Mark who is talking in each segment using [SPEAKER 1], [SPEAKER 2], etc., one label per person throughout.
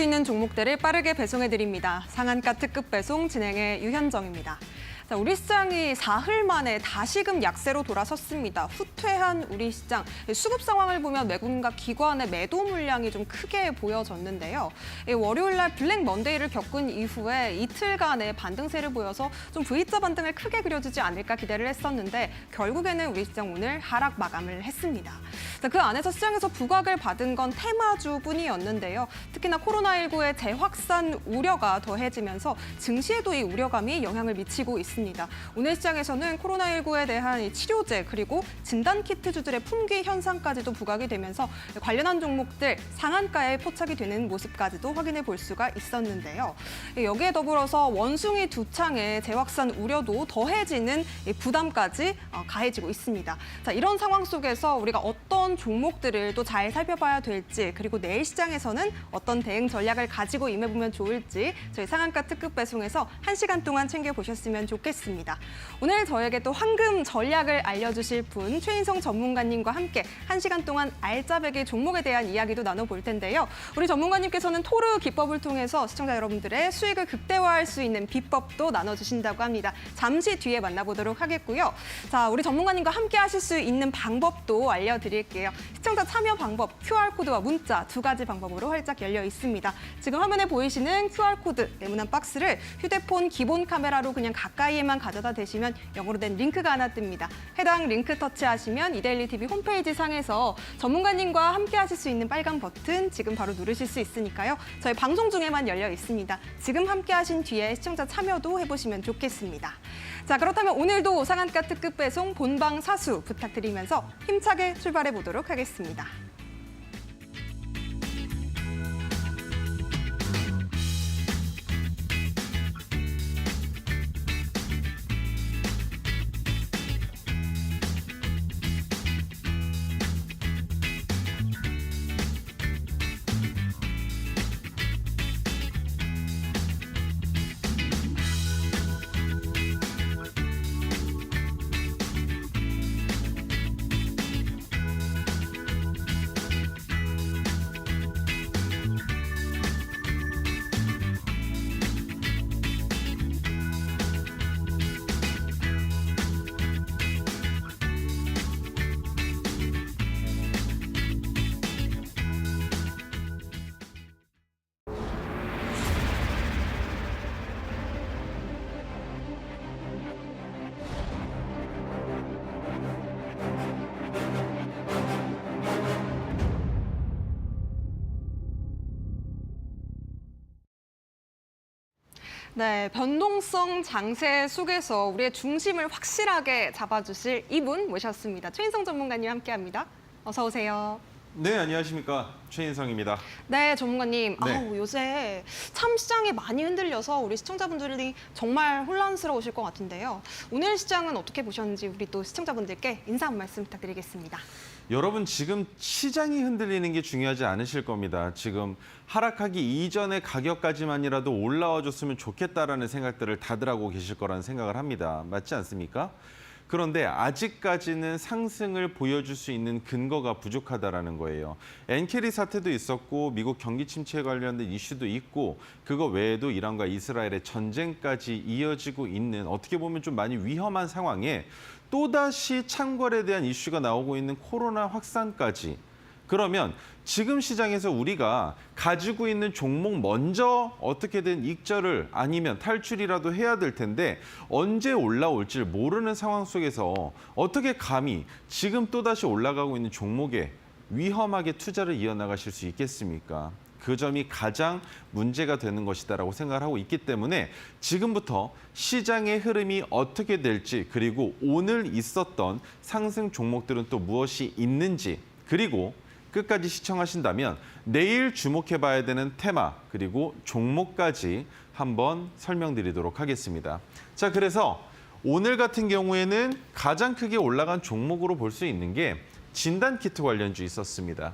[SPEAKER 1] 있는 종목들을 빠르게 배송해드립니다. 상한가 특급 배송 진행의 유현정입니다. 자, 우리 시장이 사흘 만에 다시금 약세로 돌아섰습니다. 후퇴한 우리 시장. 수급 상황을 보면 외국인과 기관의 매도 물량이 좀 크게 보여졌는데요. 월요일 날 블랙 먼데이를 겪은 이후에 이틀간의 반등세를 보여서 좀 V자 반등을 크게 그려주지 않을까 기대를 했었는데 결국에는 우리 시장 오늘 하락 마감을 했습니다. 자, 그 안에서 시장에서 부각을 받은 건 테마주뿐이었는데요. 특히나 코로나19의 재확산 우려가 더해지면서 증시에도 이 우려감이 영향을 미치고 있습니다. 오늘 시장에서는 코로나19에 대한 치료제 그리고 진단키트주들의 품귀 현상까지도 부각이 되면서 관련한 종목들 상한가에 포착이 되는 모습까지도 확인해 볼 수가 있었는데요. 여기에 더불어서 원숭이 두 창의 재확산 우려도 더해지는 부담까지 가해지고 있습니다. 자, 이런 상황 속에서 우리가 어떤 종목들을 또 잘 살펴봐야 될지 그리고 내일 시장에서는 어떤 대응 전략을 가지고 임해보면 좋을지 저희 상한가 특급 배송에서 1시간 동안 챙겨보셨으면 좋겠습니다. 오늘 저에게 또 황금 전략을 알려주실 분 최인성 전문가님과 함께 1시간 동안 알짜배기 종목에 대한 이야기도 나눠볼 텐데요. 우리 전문가님께서는 토르 기법을 통해서 시청자 여러분들의 수익을 극대화할 수 있는 비법도 나눠주신다고 합니다. 잠시 뒤에 만나보도록 하겠고요. 자, 우리 전문가님과 함께 하실 수 있는 방법도 알려드릴게요. 시청자 참여 방법, QR코드와 문자 두 가지 방법으로 활짝 열려 있습니다. 지금 화면에 보이시는 QR코드 네모난 박스를 휴대폰 기본 카메라로 그냥 가까이에만 가져다 대시면 영어로 된 링크가 하나 뜹니다. 해당 링크 터치하시면 이데일리 TV 홈페이지 상에서 전문가님과 함께 하실 수 있는 빨간 버튼 지금 바로 누르실 수 있으니까요. 저희 방송 중에만 열려 있습니다. 지금 함께 하신 뒤에 시청자 참여도 해보시면 좋겠습니다. 자, 그렇다면 오늘도 상한가 특급 배송 본방 사수 부탁드리면서 힘차게 출발해 보도록 하겠습니다. 네, 변동성 장세 속에서 우리의 중심을 확실하게 잡아주실 이분 모셨습니다. 최인성 전문가님 함께합니다. 어서 오세요.
[SPEAKER 2] 네, 안녕하십니까. 최인성입니다.
[SPEAKER 1] 네, 전문가님.
[SPEAKER 2] 네.
[SPEAKER 1] 아우, 요새 참 시장이 많이 흔들려서 우리 시청자분들이 정말 혼란스러우실 것 같은데요. 오늘 시장은 어떻게 보셨는지 우리 또 시청자분들께 인사 한 말씀 부탁드리겠습니다.
[SPEAKER 2] 여러분, 지금 시장이 흔들리는 게 중요하지 않으실 겁니다. 지금 하락하기 이전의 가격까지만이라도 올라와 줬으면 좋겠다라는 생각들을 다들 하고 계실 거라는 생각을 합니다. 맞지 않습니까? 그런데 아직까지는 상승을 보여줄 수 있는 근거가 부족하다라는 거예요. 엔캐리 사태도 있었고 미국 경기 침체에 관련된 이슈도 있고 그거 외에도 이란과 이스라엘의 전쟁까지 이어지고 있는 어떻게 보면 좀 많이 위험한 상황에 또다시 창궐에 대한 이슈가 나오고 있는 코로나 확산까지. 그러면 지금 시장에서 우리가 가지고 있는 종목 먼저 어떻게든 익절을 아니면 탈출이라도 해야 될 텐데 언제 올라올지 모르는 상황 속에서 어떻게 감히 지금 또다시 올라가고 있는 종목에 위험하게 투자를 이어나가실 수 있겠습니까? 그 점이 가장 문제가 되는 것이다라고 생각을 하고 있기 때문에 지금부터 시장의 흐름이 어떻게 될지 그리고 오늘 있었던 상승 종목들은 또 무엇이 있는지 그리고 끝까지 시청하신다면 내일 주목해봐야 되는 테마 그리고 종목까지 한번 설명드리도록 하겠습니다. 자, 그래서 오늘 같은 경우에는 가장 크게 올라간 종목으로 볼 수 있는 게 진단키트 관련주 있었습니다.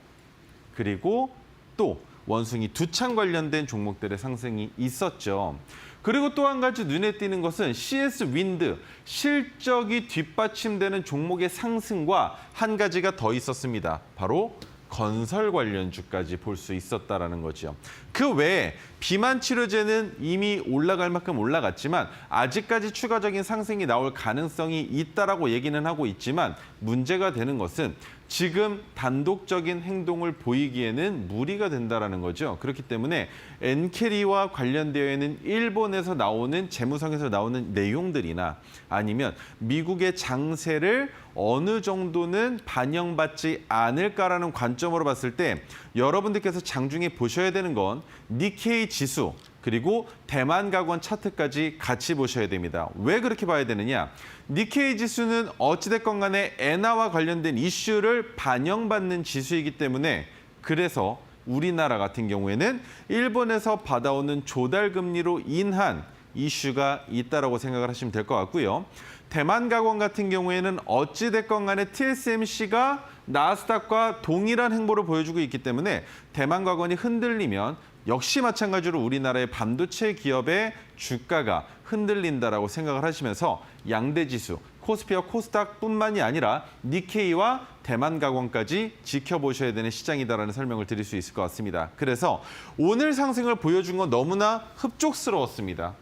[SPEAKER 2] 그리고 또 원숭이 두 창 관련된 종목들의 상승이 있었죠. 그리고 또 한 가지 눈에 띄는 것은 CS 윈드, 실적이 뒷받침되는 종목의 상승과 한 가지가 더 있었습니다. 바로 건설 관련주까지 볼 수 있었다라는 거죠. 그 외에 비만 치료제는 이미 올라갈 만큼 올라갔지만 아직까지 추가적인 상승이 나올 가능성이 있다라고 얘기는 하고 있지만 문제가 되는 것은 지금 단독적인 행동을 보이기에는 무리가 된다라는 거죠. 그렇기 때문에 엔캐리와 관련되어 있는 일본에서 나오는 재무상에서 나오는 내용들이나 아니면 미국의 장세를 어느 정도는 반영받지 않을까라는 관점으로 봤을 때 여러분들께서 장중에 보셔야 되는 건 니케이 지수 그리고 대만가권 차트까지 같이 보셔야 됩니다. 왜 그렇게 봐야 되느냐? 니케이 지수는 어찌됐건 간에 엔화와 관련된 이슈를 반영받는 지수이기 때문에 그래서 우리나라 같은 경우에는 일본에서 받아오는 조달금리로 인한 이슈가 있다라고 생각을 하시면 될 것 같고요. 대만가권 같은 경우에는 어찌됐건 간에 TSMC가 나스닥과 동일한 행보를 보여주고 있기 때문에 대만가권이 흔들리면 역시 마찬가지로 우리나라의 반도체 기업의 주가가 흔들린다라고 생각을 하시면서 양대 지수, 코스피와 코스닥뿐만이 아니라 니케이와 대만가권까지 지켜보셔야 되는 시장이다라는 설명을 드릴 수 있을 것 같습니다. 그래서 오늘 상승을 보여준 건 너무나 흡족스러웠습니다.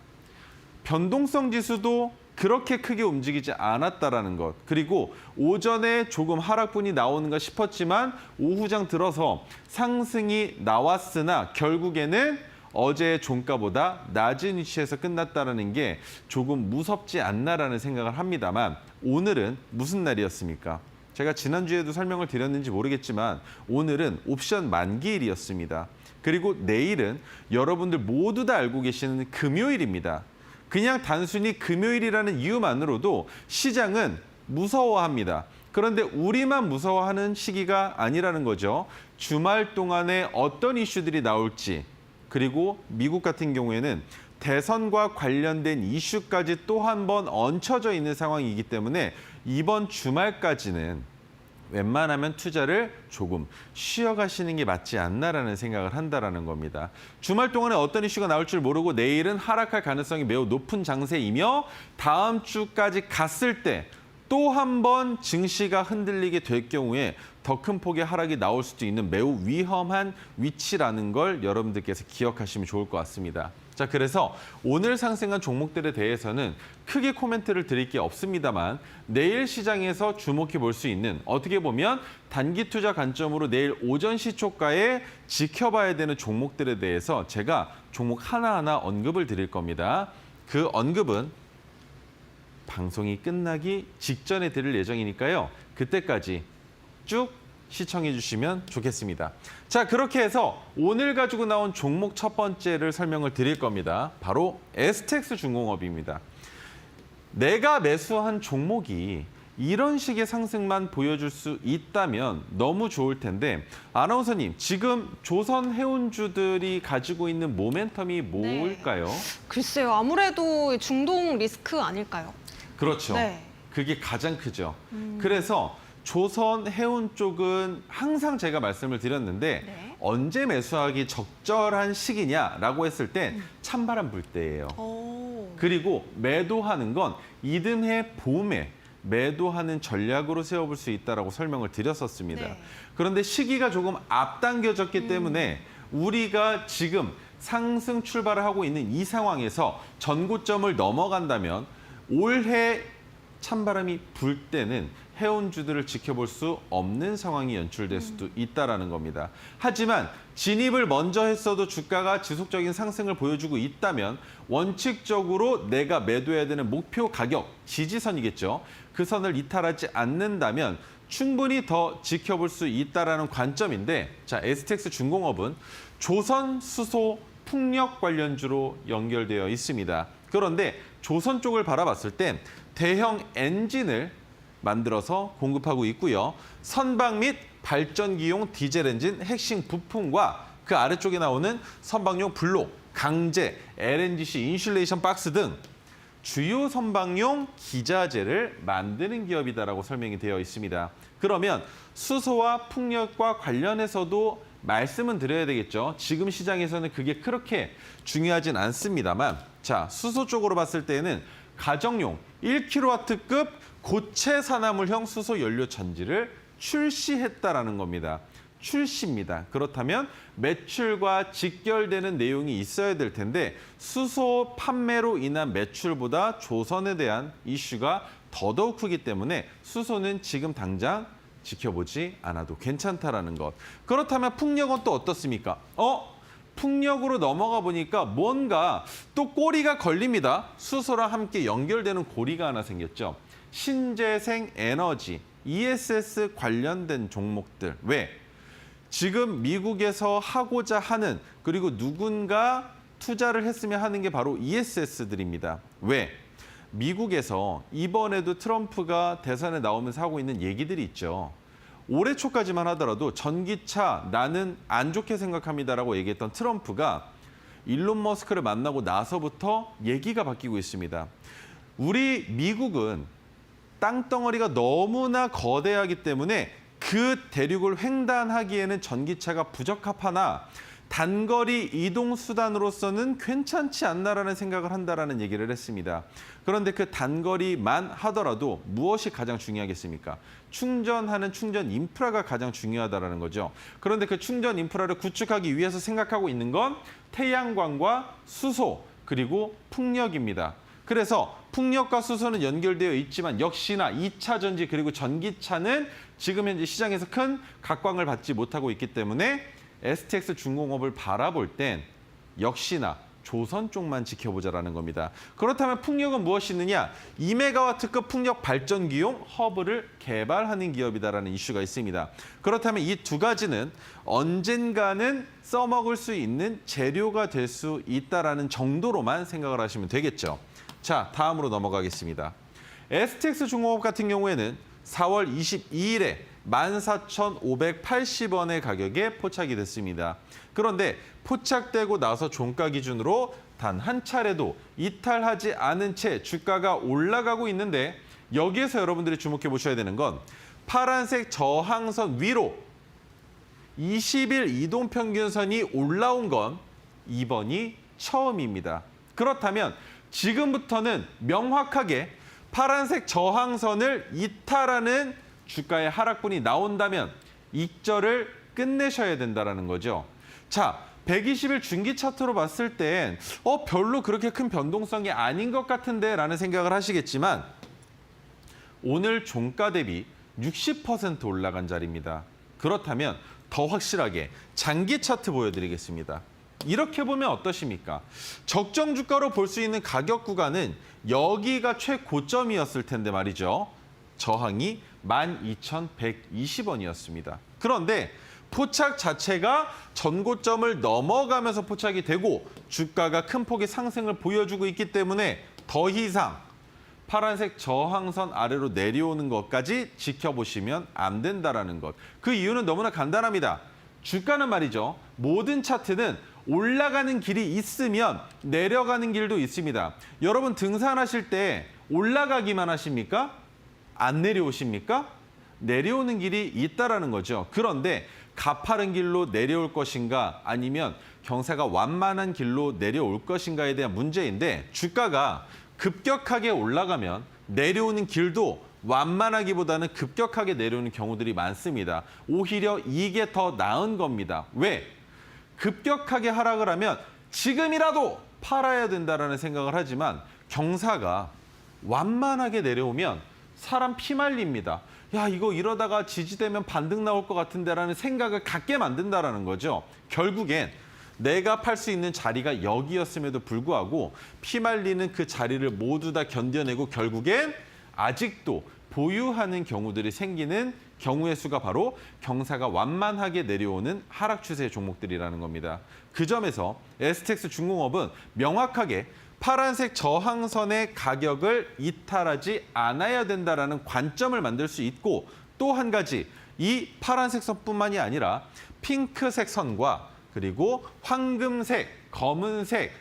[SPEAKER 2] 변동성 지수도 그렇게 크게 움직이지 않았다라는 것. 그리고 오전에 조금 하락분이 나오는가 싶었지만 오후장 들어서 상승이 나왔으나 결국에는 어제의 종가보다 낮은 위치에서 끝났다는 게 조금 무섭지 않나라는 생각을 합니다만 오늘은 무슨 날이었습니까? 제가 지난주에도 설명을 드렸는지 모르겠지만 오늘은 옵션 만기일이었습니다. 그리고 내일은 여러분들 모두 다 알고 계시는 금요일입니다. 그냥 단순히 금요일이라는 이유만으로도 시장은 무서워합니다. 그런데 우리만 무서워하는 시기가 아니라는 거죠. 주말 동안에 어떤 이슈들이 나올지 그리고 미국 같은 경우에는 대선과 관련된 이슈까지 또 한 번 얹혀져 있는 상황이기 때문에 이번 주말까지는 웬만하면 투자를 조금 쉬어가시는 게 맞지 않나라는 생각을 한다라는 겁니다. 주말 동안에 어떤 이슈가 나올 줄 모르고 내일은 하락할 가능성이 매우 높은 장세이며 다음 주까지 갔을 때 또 한 번 증시가 흔들리게 될 경우에 더 큰 폭의 하락이 나올 수도 있는 매우 위험한 위치라는 걸 여러분들께서 기억하시면 좋을 것 같습니다. 자, 그래서 오늘 상승한 종목들에 대해서는 크게 코멘트를 드릴 게 없습니다만 내일 시장에서 주목해 볼 수 있는 어떻게 보면 단기 투자 관점으로 내일 오전 시초가에 지켜봐야 되는 종목들에 대해서 제가 종목 하나하나 언급을 드릴 겁니다. 그 언급은 방송이 끝나기 직전에 드릴 예정이니까요. 그때까지 쭉 시청해 주시면 좋겠습니다. 자, 그렇게 해서 오늘 가지고 나온 종목 첫 번째를 설명을 드릴 겁니다. 바로 STX 중공업입니다. 내가 매수한 종목이 이런 식의 상승만 보여줄 수 있다면 너무 좋을 텐데 아나운서님, 지금 조선 해운주들이 가지고 있는 모멘텀이 뭘까요?
[SPEAKER 1] 글쎄요, 아무래도 중동 리스크 아닐까요?
[SPEAKER 2] 그렇죠.
[SPEAKER 1] 네.
[SPEAKER 2] 그게 가장 크죠. 그래서 조선 해운 쪽은 항상 제가 말씀을 드렸는데
[SPEAKER 1] 네.
[SPEAKER 2] 언제 매수하기 적절한 시기냐라고 했을 땐 찬바람 불 때예요. 그리고 매도하는 건 이듬해 봄에 매도하는 전략으로 세워볼 수 있다라고 설명을 드렸었습니다.
[SPEAKER 1] 네.
[SPEAKER 2] 그런데 시기가 조금 앞당겨졌기 때문에 우리가 지금 상승 출발을 하고 있는 이 상황에서 전고점을 넘어간다면 올해 찬바람이 불 때는 해운주들을 지켜볼 수 없는 상황이 연출될 수도 있다라는 겁니다. 하지만 진입을 먼저 했어도 주가가 지속적인 상승을 보여주고 있다면 원칙적으로 내가 매도해야 되는 목표 가격, 지지선이겠죠. 그 선을 이탈하지 않는다면 충분히 더 지켜볼 수 있다라는 관점인데, 자, STX 중공업은 조선 수소 풍력 관련주로 연결되어 있습니다. 그런데 조선 쪽을 바라봤을 땐 대형 엔진을 만들어서 공급하고 있고요. 선박 및 발전기용 디젤 엔진 핵심 부품과 그 아래쪽에 나오는 선박용 블록, 강제, LNGC 인슐레이션 박스 등 주요 선박용 기자재를 만드는 기업이다라고 설명이 되어 있습니다. 그러면 수소와 풍력과 관련해서도 말씀은 드려야 되겠죠. 지금 시장에서는 그게 그렇게 중요하진 않습니다만, 자, 수소 쪽으로 봤을 때는 가정용 1kW급 고체 산화물형 수소 연료 전지를 출시했다라는 겁니다. 출시입니다. 그렇다면 매출과 직결되는 내용이 있어야 될 텐데 수소 판매로 인한 매출보다 조선에 대한 이슈가 더더욱 크기 때문에 수소는 지금 당장 지켜보지 않아도 괜찮다라는 것. 그렇다면 풍력은 또 어떻습니까? 풍력으로 넘어가 보니까 뭔가 또 꼬리가 걸립니다. 수소랑 함께 연결되는 고리가 하나 생겼죠. 신재생 에너지, ESS 관련된 종목들. 왜? 지금 미국에서 하고자 하는 그리고 누군가 투자를 했으면 하는 게 바로 ESS들입니다. 왜? 미국에서 이번에도 트럼프가 대선에 나오면서 하고 있는 얘기들이 있죠. 올해 초까지만 하더라도 전기차 나는 안 좋게 생각합니다라고 얘기했던 트럼프가 일론 머스크를 만나고 나서부터 얘기가 바뀌고 있습니다. 우리 미국은 땅덩어리가 너무나 거대하기 때문에 그 대륙을 횡단하기에는 전기차가 부적합하나 단거리 이동 수단으로서는 괜찮지 않나라는 생각을 한다라는 얘기를 했습니다. 그런데 그 단거리만 하더라도 무엇이 가장 중요하겠습니까? 충전하는 충전 인프라가 가장 중요하다라는 거죠. 그런데 그 충전 인프라를 구축하기 위해서 생각하고 있는 건 태양광과 수소 그리고 풍력입니다. 그래서 풍력과 수소는 연결되어 있지만 역시나 2차 전지 그리고 전기차는 지금 현재 시장에서 큰 각광을 받지 못하고 있기 때문에 STX 중공업을 바라볼 땐 역시나 조선 쪽만 지켜보자라는 겁니다. 그렇다면 풍력은 무엇이 있느냐? 2메가와트급 풍력 발전기용 허브를 개발하는 기업이다라는 이슈가 있습니다. 그렇다면 이 두 가지는 언젠가는 써먹을 수 있는 재료가 될 수 있다라는 정도로만 생각을 하시면 되겠죠. 자, 다음으로 넘어가겠습니다. STX 중공업 같은 경우에는 4월 22일에 14,580원의 가격에 포착이 됐습니다. 그런데 포착되고 나서 종가 기준으로 단 한 차례도 이탈하지 않은 채 주가가 올라가고 있는데 여기에서 여러분들이 주목해 보셔야 되는 건 파란색 저항선 위로 20일 이동평균선이 올라온 건 이번이 처음입니다. 그렇다면 지금부터는 명확하게 파란색 저항선을 이탈하는 주가의 하락분이 나온다면 익절을 끝내셔야 된다는 거죠. 자, 120일 중기 차트로 봤을 땐 별로 그렇게 큰 변동성이 아닌 것 같은데 라는 생각을 하시겠지만 오늘 종가 대비 60% 올라간 자리입니다. 그렇다면 더 확실하게 장기 차트 보여드리겠습니다. 이렇게 보면 어떠십니까? 적정 주가로 볼 수 있는 가격 구간은 여기가 최고점이었을 텐데 말이죠. 저항이 12,120원이었습니다. 그런데 포착 자체가 전고점을 넘어가면서 포착이 되고 주가가 큰 폭의 상승을 보여주고 있기 때문에 더 이상 파란색 저항선 아래로 내려오는 것까지 지켜보시면 안 된다라는 것. 그 이유는 너무나 간단합니다. 주가는 말이죠. 모든 차트는 올라가는 길이 있으면 내려가는 길도 있습니다. 여러분 등산하실 때 올라가기만 하십니까? 안 내려오십니까? 내려오는 길이 있다라는 거죠. 그런데 가파른 길로 내려올 것인가 아니면 경사가 완만한 길로 내려올 것인가에 대한 문제인데 주가가 급격하게 올라가면 내려오는 길도 완만하기보다는 급격하게 내려오는 경우들이 많습니다. 오히려 이게 더 나은 겁니다. 왜? 급격하게 하락을 하면 지금이라도 팔아야 된다라는 생각을 하지만 경사가 완만하게 내려오면 사람 피말립니다. 야, 이거 이러다가 지지되면 반등 나올 것 같은데라는 생각을 갖게 만든다라는 거죠. 결국엔 내가 팔 수 있는 자리가 여기였음에도 불구하고 피말리는 그 자리를 모두 다 견뎌내고 결국엔 아직도 보유하는 경우들이 생기는 경우의 수가 바로 경사가 완만하게 내려오는 하락 추세의 종목들이라는 겁니다. 그 점에서 STX 중공업은 명확하게 파란색 저항선의 가격을 이탈하지 않아야 된다라는 관점을 만들 수 있고 또 한 가지 이 파란색 선뿐만이 아니라 핑크색 선과 그리고 황금색, 검은색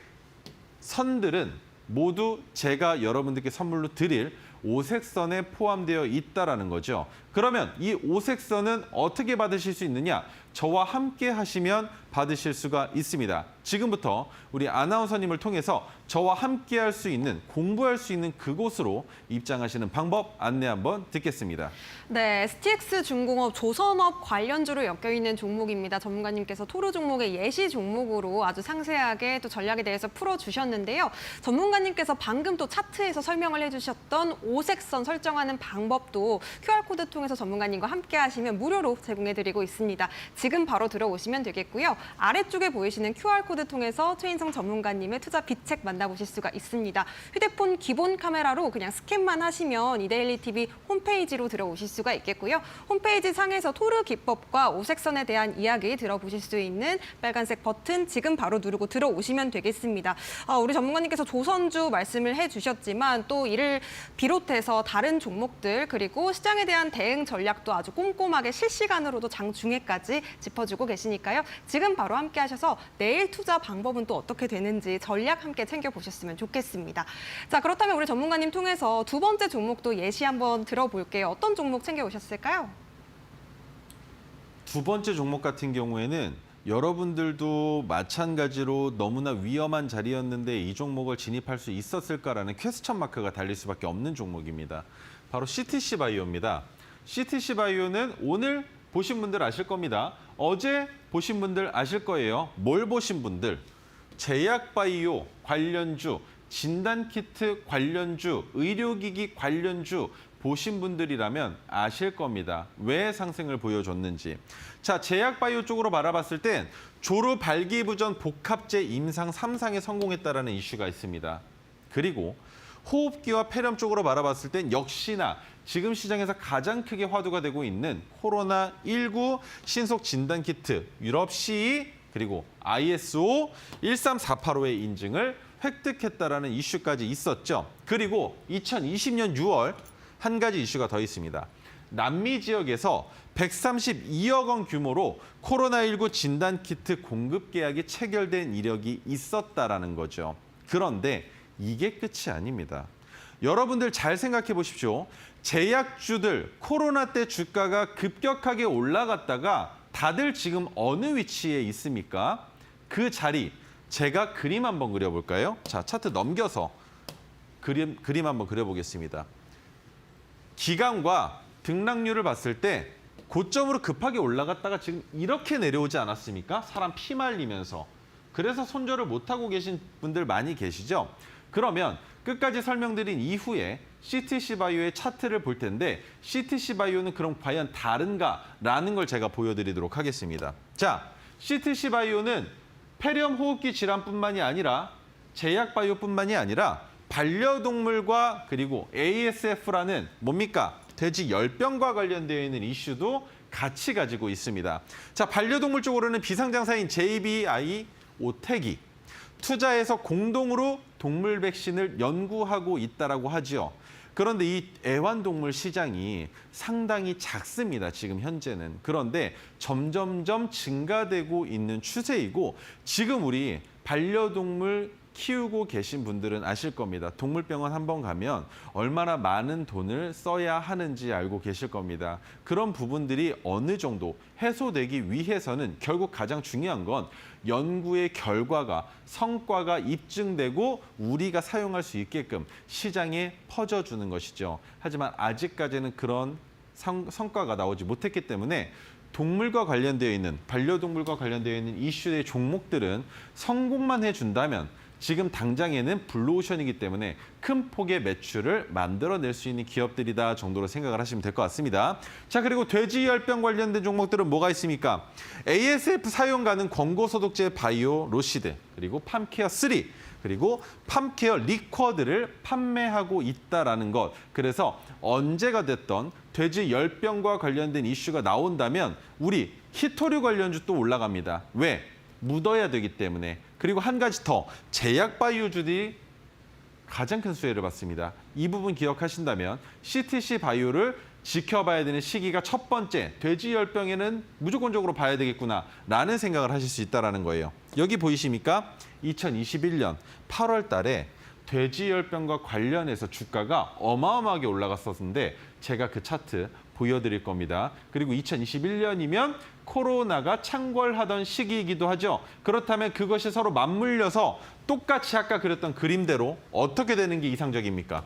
[SPEAKER 2] 선들은 모두 제가 여러분들께 선물로 드릴 오색선에 포함되어 있다라는 거죠. 그러면 이 오색선은 어떻게 받으실 수 있느냐? 저와 함께 하시면 받으실 수가 있습니다. 지금부터 우리 아나운서님을 통해서 저와 함께 할 수 있는, 공부할 수 있는 그곳으로 입장하시는 방법 안내 한번 듣겠습니다.
[SPEAKER 1] 네, STX 중공업, 조선업 관련주로 엮여있는 종목입니다. 전문가님께서 토르 종목의 예시 종목으로 아주 상세하게 또 전략에 대해서 풀어주셨는데요. 전문가님께서 방금 또 차트에서 설명을 해주셨던 오색선 설정하는 방법도 QR코드 통해서 전문가님과 함께 하시면 무료로 제공해드리고 있습니다. 지금 바로 들어오시면 되겠고요. 아래쪽에 보이시는 QR코드 통해서 최인성 전문가님의 투자 비책 만나보실 수가 있습니다. 휴대폰 기본 카메라로 그냥 스캔만 하시면 이데일리 TV 홈페이지로 들어오실 수가 있겠고요. 홈페이지 상에서 토르 기법과 오색선에 대한 이야기 들어보실 수 있는 빨간색 버튼 지금 바로 누르고 들어오시면 되겠습니다. 우리 전문가님께서 조선주 말씀을 해주셨지만 또 이를 비롯해서 다른 종목들 그리고 시장에 대한 대응 전략도 아주 꼼꼼하게 실시간으로도 장중에까지 짚어주고 계시니까요. 지금 바로 함께 하셔서 내일 투자 방법은 또 어떻게 되는지 전략 함께 챙겨보셨으면 좋겠습니다. 자, 그렇다면 우리 전문가님 통해서 두 번째 종목도 예시 한번 들어볼게요. 어떤 종목 챙겨오셨을까요?
[SPEAKER 2] 두 번째 종목 같은 경우에는 여러분들도 마찬가지로 너무나 위험한 자리였는데 이 종목을 진입할 수 있었을까라는 퀘스천 마크가 달릴 수밖에 없는 종목입니다. 바로 CTC 바이오입니다. CTC 바이오는 오늘 보신 분들 아실 겁니다. 어제 보신 분들 아실 거예요. 뭘 보신 분들? 제약바이오 관련주, 진단키트 관련주, 의료기기 관련주 보신 분들이라면 아실 겁니다. 왜 상승을 보여줬는지. 자, 제약바이오 쪽으로 바라봤을 땐 조루 발기부전 복합제 임상 3상에 성공했다라는 이슈가 있습니다. 그리고 호흡기와 폐렴 쪽으로 바라봤을 땐 역시나 지금 시장에서 가장 크게 화두가 되고 있는 코로나19 신속 진단키트 유럽 CE 그리고 ISO 13485의 인증을 획득했다라는 이슈까지 있었죠. 그리고 2020년 6월 한 가지 이슈가 더 있습니다. 남미 지역에서 132억 원 규모로 코로나19 진단키트 공급 계약이 체결된 이력이 있었다라는 거죠. 그런데 이게 끝이 아닙니다. 여러분들 잘 생각해 보십시오. 제약주들 코로나 때 주가가 급격하게 올라갔다가 다들 지금 어느 위치에 있습니까? 그 자리 제가 그림 한번 그려볼까요? 자, 차트 넘겨서 그림 한번 그려보겠습니다. 기간과 등락률을 봤을 때 고점으로 급하게 올라갔다가 지금 이렇게 내려오지 않았습니까? 사람 피 말리면서. 그래서 손절을 못하고 계신 분들 많이 계시죠? 그러면 끝까지 설명드린 이후에 CTC 바이오의 차트를 볼 텐데 CTC 바이오는 그럼 과연 다른가라는 걸 제가 보여드리도록 하겠습니다. 자, CTC 바이오는 폐렴 호흡기 질환뿐만이 아니라 제약 바이오뿐만이 아니라 반려동물과 그리고 ASF라는 뭡니까? 돼지 열병과 관련되어 있는 이슈도 같이 가지고 있습니다. 자, 반려동물 쪽으로는 비상장사인 JBI 오태기 투자해서 공동으로 동물 백신을 연구하고 있다라고 하죠. 그런데 이 애완동물 시장이 상당히 작습니다. 지금 현재는. 그런데 점점점 증가되고 있는 추세이고 지금 우리 반려동물 키우고 계신 분들은 아실 겁니다. 동물병원 한번 가면 얼마나 많은 돈을 써야 하는지 알고 계실 겁니다. 그런 부분들이 어느 정도 해소되기 위해서는 결국 가장 중요한 건 연구의 결과가, 성과가 입증되고 우리가 사용할 수 있게끔 시장에 퍼져주는 것이죠. 하지만 아직까지는 그런 성과가 나오지 못했기 때문에 동물과 관련되어 있는, 반려동물과 관련되어 있는 이슈의 종목들은 성공만 해준다면 지금 당장에는 블루오션이기 때문에 큰 폭의 매출을 만들어낼 수 있는 기업들이다 정도로 생각을 하시면 될 것 같습니다. 자, 그리고 돼지열병 관련된 종목들은 뭐가 있습니까? ASF 사용 가능 권고소독제 바이오 로시드, 그리고 팜케어 3, 그리고 팜케어 리쿼드를 판매하고 있다라는 것. 그래서 언제가 됐던 돼지열병과 관련된 이슈가 나온다면 우리 히토류 관련주 또 올라갑니다. 왜? 묻어야 되기 때문에. 그리고 한 가지 더, 제약 바이오주들이 가장 큰 수혜를 받습니다. 이 부분 기억하신다면 CTC 바이오를 지켜봐야 되는 시기가 첫 번째, 돼지열병에는 무조건적으로 봐야 되겠구나라는 생각을 하실 수 있다는 거예요. 여기 보이십니까? 2021년 8월 달에 돼지열병과 관련해서 주가가 어마어마하게 올라갔었는데 제가 그 차트 보여드릴 겁니다. 그리고 2021년이면 코로나가 창궐하던 시기이기도 하죠. 그렇다면 그것이 서로 맞물려서 똑같이 아까 그렸던 그림대로 어떻게 되는 게 이상적입니까?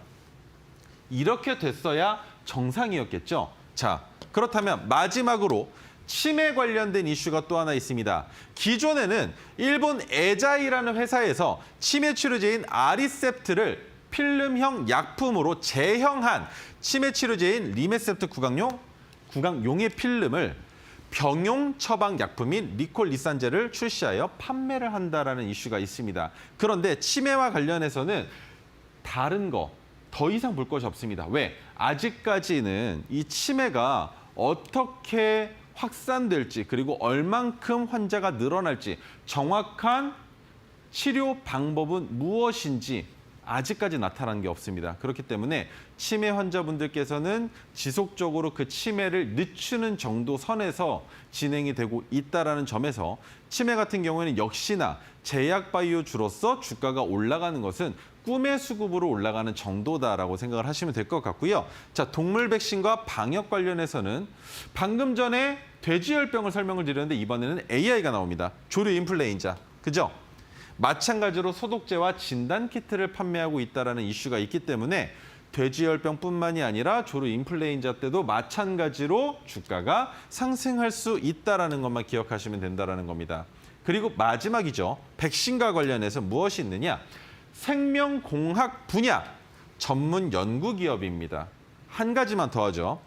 [SPEAKER 2] 이렇게 됐어야 정상이었겠죠. 자, 그렇다면 마지막으로 치매 관련된 이슈가 또 하나 있습니다. 기존에는 일본 에자이라는 회사에서 치매 치료제인 아리셉트를 필름형 약품으로 재형한 치매 치료제인 리메셉트 구강용의 필름을 병용 처방 약품인 리콜리산제를 출시하여 판매를 한다라는 이슈가 있습니다. 그런데 치매와 관련해서는 다른 거 더 이상 볼 것이 없습니다. 왜? 아직까지는 이 치매가 어떻게 확산될지 그리고 얼만큼 환자가 늘어날지 정확한 치료 방법은 무엇인지 아직까지 나타난 게 없습니다. 그렇기 때문에 치매 환자분들께서는 지속적으로 그 치매를 늦추는 정도 선에서 진행이 되고 있다는 점에서 치매 같은 경우에는 역시나 제약바이오주로서 주가가 올라가는 것은 꿈의 수급으로 올라가는 정도다라고 생각을 하시면 될 것 같고요. 자, 동물 백신과 방역 관련해서는 방금 전에 돼지열병을 설명을 드렸는데 이번에는 AI가 나옵니다. 조류 인플루엔자, 그죠? 마찬가지로 소독제와 진단키트를 판매하고 있다는 이슈가 있기 때문에 돼지열병뿐만이 아니라 조류 인플루엔자 때도 마찬가지로 주가가 상승할 수 있다는 것만 기억하시면 된다는 겁니다. 그리고 마지막이죠. 백신과 관련해서 무엇이 있느냐? 생명공학 분야 전문 연구기업입니다. 한 가지만 더 하죠.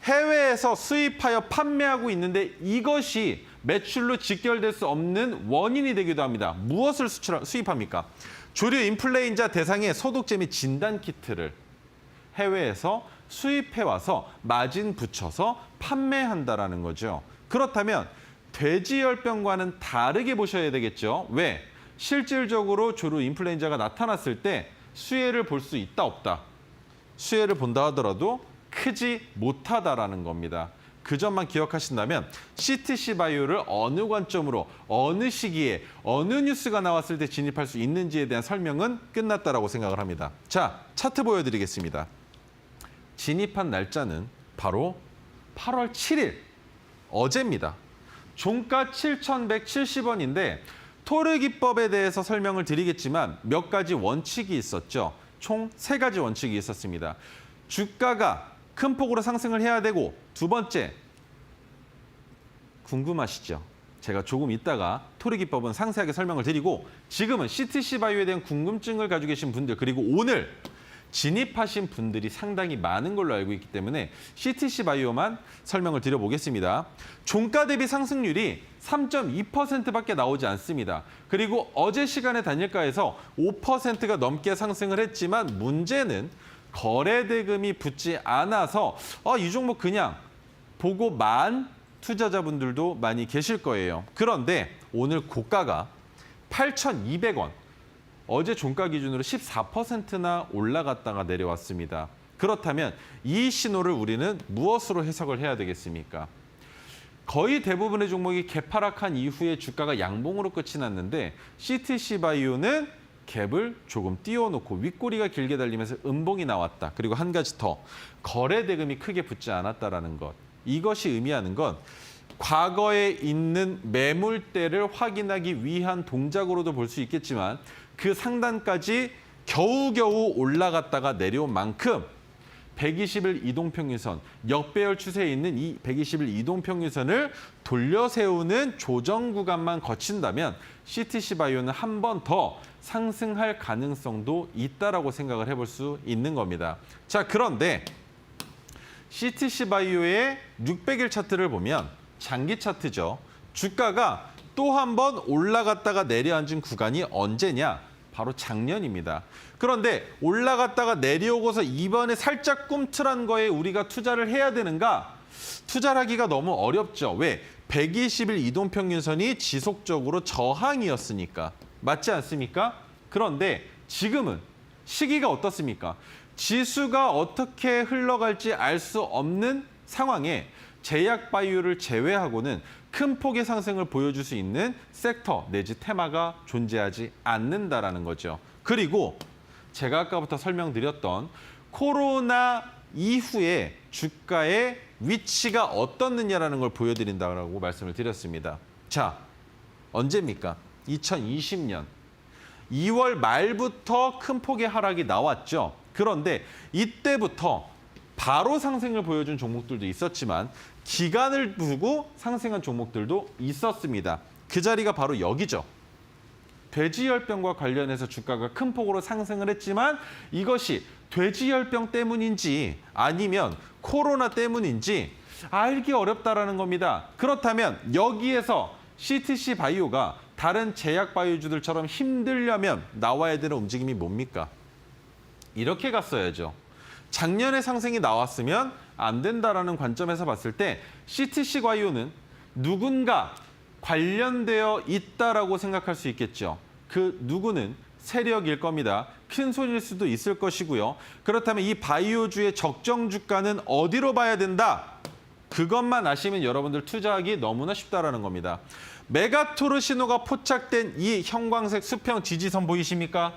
[SPEAKER 2] 해외에서 수입하여 판매하고 있는데 이것이 매출로 직결될 수 없는 원인이 되기도 합니다. 무엇을 수입합니까? 조류 인플루엔자 대상의 소독제 및 진단키트를 해외에서 수입해와서 마진 붙여서 판매한다는 거죠. 그렇다면 돼지열병과는 다르게 보셔야 되겠죠. 왜? 실질적으로 조류 인플루엔자가 나타났을 때 수혜를 볼 수 있다 없다. 수혜를 본다 하더라도 크지 못하다라는 겁니다. 그 점만 기억하신다면 CTC 바이오를 어느 관점으로 어느 시기에 어느 뉴스가 나왔을 때 진입할 수 있는지에 대한 설명은 끝났다라고 생각을 합니다. 자, 차트 보여드리겠습니다. 진입한 날짜는 바로 8월 7일 어제입니다. 종가 7,170원인데 토르 기법에 대해서 설명을 드리겠지만 몇 가지 원칙이 있었죠. 총 3가지 원칙이 있었습니다. 주가가 큰 폭으로 상승을 해야 되고 두 번째, 궁금하시죠? 제가 조금 있다가 토르 기법은 상세하게 설명을 드리고 지금은 CTC 바이오에 대한 궁금증을 가지고 계신 분들 그리고 오늘 진입하신 분들이 상당히 많은 걸로 알고 있기 때문에 CTC 바이오만 설명을 드려보겠습니다. 종가 대비 상승률이 3.2%밖에 나오지 않습니다. 그리고 어제 시간에 단일가에서 5%가 넘게 상승을 했지만 문제는 거래 대금이 붙지 않아서 이 종목 그냥 보고 만 투자자분들도 많이 계실 거예요. 그런데 오늘 고가가 8,200원. 어제 종가 기준으로 14%나 올라갔다가 내려왔습니다. 그렇다면 이 신호를 우리는 무엇으로 해석을 해야 되겠습니까? 거의 대부분의 종목이 개파락한 이후에 주가가 양봉으로 끝이 났는데 CTC 바이오는 갭을 조금 띄워놓고 윗꼬리가 길게 달리면서 음봉이 나왔다. 그리고 한 가지 더, 거래 대금이 크게 붙지 않았다는 것. 이것이 의미하는 건 과거에 있는 매물대를 확인하기 위한 동작으로도 볼 수 있겠지만 그 상단까지 겨우겨우 올라갔다가 내려온 만큼 120일 이동평균선, 역배열 추세에 있는 이 120일 이동평균선을 돌려세우는 조정 구간만 거친다면 CTC 바이오는 한 번 더 상승할 가능성도 있다라고 생각을 해볼 수 있는 겁니다. 자, 그런데 CTC 바이오의 600일 차트를 보면 장기 차트죠. 주가가 또 한 번 올라갔다가 내려앉은 구간이 언제냐? 바로 작년입니다. 그런데 올라갔다가 내려오고서 이번에 살짝 꿈틀한 거에 우리가 투자를 해야 되는가? 투자를 하기가 너무 어렵죠. 왜? 120일 이동평균선이 지속적으로 저항이었으니까. 맞지 않습니까? 그런데 지금은 시기가 어떻습니까? 지수가 어떻게 흘러갈지 알 수 없는 상황에 제약 바이오를 제외하고는 큰 폭의 상승을 보여줄 수 있는 섹터 내지 테마가 존재하지 않는다라는 거죠. 그리고 제가 아까부터 설명드렸던 코로나 이후에 주가의 위치가 어떻느냐라는 걸 보여드린다고 말씀을 드렸습니다. 자, 언제입니까? 2020년 2월 말부터 큰 폭의 하락이 나왔죠. 그런데 이때부터 바로 상승을 보여준 종목들도 있었지만 기간을 두고 상승한 종목들도 있었습니다. 그 자리가 바로 여기죠. 돼지열병과 관련해서 주가가 큰 폭으로 상승을 했지만 이것이 돼지열병 때문인지 아니면 코로나 때문인지 알기 어렵다라는 겁니다. 그렇다면 여기에서 CTC 바이오가 다른 제약 바이오주들처럼 힘들려면 나와야 되는 움직임이 뭡니까? 이렇게 갔어야죠. 작년에 상승이 나왔으면 안 된다라는 관점에서 봤을 때 CTC 바이오는 누군가 관련되어 있다라고 생각할 수 있겠죠. 그 누구는 세력일 겁니다. 큰 손일 수도 있을 것이고요. 그렇다면 이 바이오주의 적정 주가는 어디로 봐야 된다? 그것만 아시면 여러분들 투자하기 너무나 쉽다라는 겁니다. 메가토르 신호가 포착된 이 형광색 수평 지지선 보이십니까?